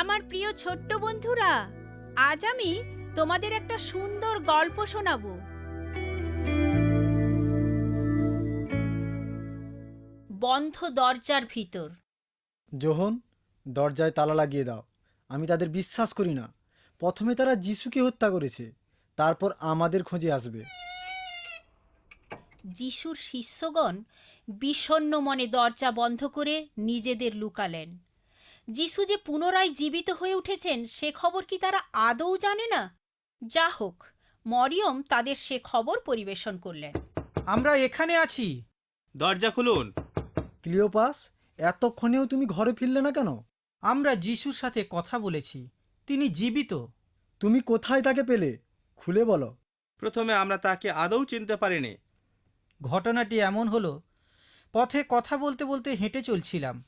আমার প্রিয় ছোট্ট বন্ধুরা, আজ আমি তোমাদের একটা সুন্দর গল্প শোনাবো। বন্ধ দরজার ভিতর। যোহন, দরজায় তালা লাগিয়ে দাও। আমি তাদের বিশ্বাস করি না। প্রথমে তারা যিশুকে হত্যা করেছে, তারপর আমাদের খোঁজে আসবে। যিশুর শিষ্যগণ বিষণ্ণ মনে দরজা বন্ধ করে নিজেদের লুকালেন। যিশু যে পুনরায় জীবিত হয়ে উঠেছেন সে খবর কি তারা আদৌ জানে না? যা হোক, মরিয়ম তাদের সে খবর পরিবেশন করলেন। আমরা এখানে আছি। দরজা খুলুন। ক্লিওপাস, এতক্ষণেও তুমি ঘরে ফিরলে না কেন? আমরা যিশুর সাথে কথা বলেছি, তিনি জীবিত। তুমি কোথায় তাকে পেলে? খুলে বলো। প্রথমে আমরা তাকে আদৌ চিনতে পারিনি। ঘটনাটি এমন হলো, পথে কথা বলতে বলতে হেঁটে চলছিলাম।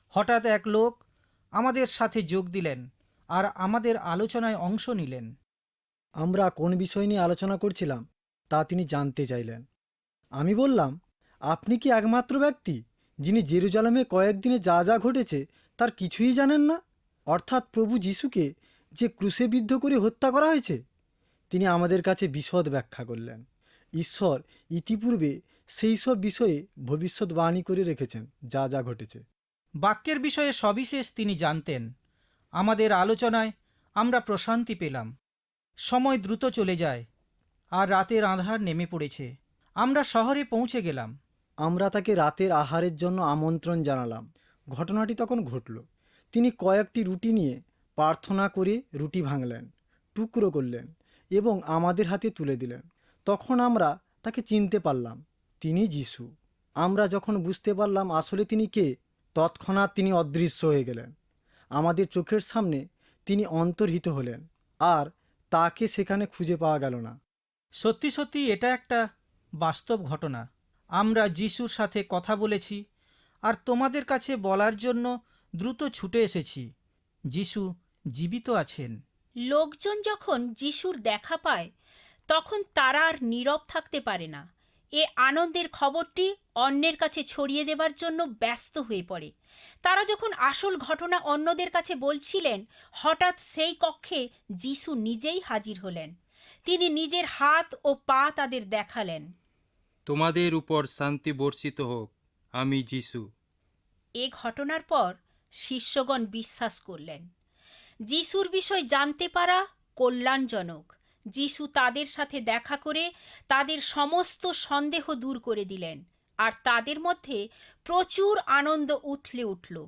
হঠাৎ এক লোক আমাদের সাথে যোগ দিলেন আর আমাদের আলোচনায় অংশ নিলেন। আমরা কোন বিষয় নিয়ে আলোচনা করছিলাম তা তিনি জানতে চাইলেন। আমি বললাম, আপনি কি একমাত্র ব্যক্তি যিনি জেরুজালেমে কয়েকদিনে যা যা ঘটেছে তার কিছুই জানেন না? অর্থাৎ প্রভু যিশুকে যে ক্রুশে বিদ্ধ করে হত্যা করা হয়েছে। তিনি আমাদের কাছে বিশদ ব্যাখ্যা করলেন। ঈশ্বর ইতিপূর্বে সেই সব বিষয়ে ভবিষ্যৎবাণী করে রেখেছেন যা যা ঘটেছে। বাক্যের বিষয়ে সবিশেষ তিনি জানতেন। আমাদের আলোচনায় আমরা প্রশান্তি পেলাম। সময় দ্রুত চলে যায় আর রাতের আঁধার নেমে পড়েছে। আমরা শহরে পৌঁছে গেলাম। আমরা তাকে রাতের আহারের জন্য আমন্ত্রণ জানালাম। ঘটনাটি তখন ঘটল। তিনি কয়েকটি রুটি নিয়ে প্রার্থনা করে রুটি ভাঙলেন, টুকরো করলেন এবং আমাদের হাতে তুলে দিলেন। তখন আমরা তাকে চিনতে পারলাম, তিনি যিশু। আমরা যখন বুঝতে পারলাম আসলে তিনি কে, তৎক্ষণাৎ তিনি অদৃশ্য হয়ে গেলেন। আমাদের চোখের সামনে তিনি অন্তর্হিত হলেন আর তাকে সেখানে খুঁজে পাওয়া গেল না। সত্যি সত্যি এটা একটা বাস্তব ঘটনা। আমরা যিশুর সাথে কথা বলেছি আর তোমাদের কাছে বলার জন্য দ্রুত ছুটে এসেছি। যিশু জীবিত আছেন। লোকজন যখন যিশুর দেখা পায় তখন তারা আর নীরব থাকতে পারে না। এ আনন্দের খবরটি অন্যের কাছে ছড়িয়ে দেবার জন্য ব্যস্ত হয়ে পড়ে। তারা যখন আসল ঘটনা অন্যদের কাছে বলছিলেন, হঠাৎ সেই কক্ষে যিশু নিজেই হাজির হলেন। তিনি নিজের হাত ও পা তাদের দেখালেন। তোমাদের উপর শান্তি বর্ষিত হোক, আমি যিশু। এ ঘটনার পর শিষ্যগণ বিশ্বাস করলেন। যিশুর বিষয় জানতে পারা কল্যাণজনক। যিশু তাদের সাথে দেখা করে তাদের সমস্ত সন্দেহ দূর করে দিলেন আর তাদের মধ্যে প্রচুর আনন্দ উথলে উঠল।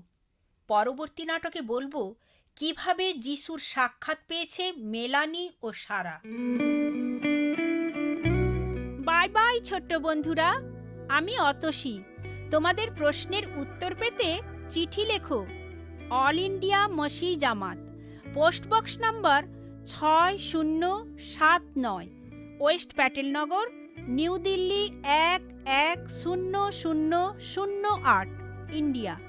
পরবর্তী নাটকে বলবো কিভাবে যিশুর সাক্ষাৎ পেয়েছে মেলানি ও সারা। বাই বাই ছোট্ট বন্ধুরা, আমি অতসী। তোমাদের প্রশ্নের উত্তর পেতে চিঠি লেখো। অল ইন্ডিয়া মসি Jamaat, post box number 6079, west Patel Nagar, new Delhi 110008, India.